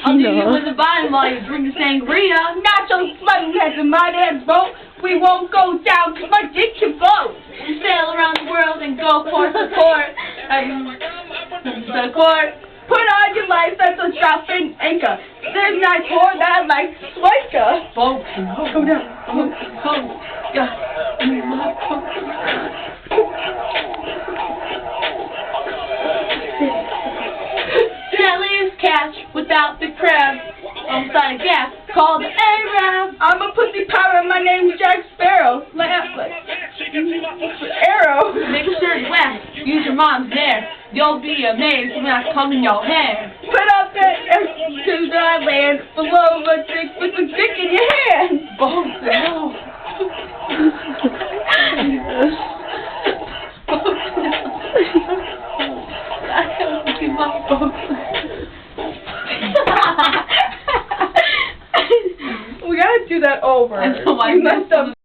I'll leave you in the bottom while you drink the sangria. Not so smart, we had a mighty boat. We won't go down to my dick to boat. We sail around the world and go port to port. The court. Put on your life, that's a drop in anchor. There's nice whore that like Swanker. Boat. Go down. Jelly's catch without the crab. Outside a gas called the Arab. I'm a pussy pirate, my name's Jack Sparrow. Arrow. Make sure it's wet. Use your mom's there. You'll be amazed when I come in your hair. Put up the to the land below the dick with the dick in your hand. Bones no. We gotta do that over. I know, you messed up.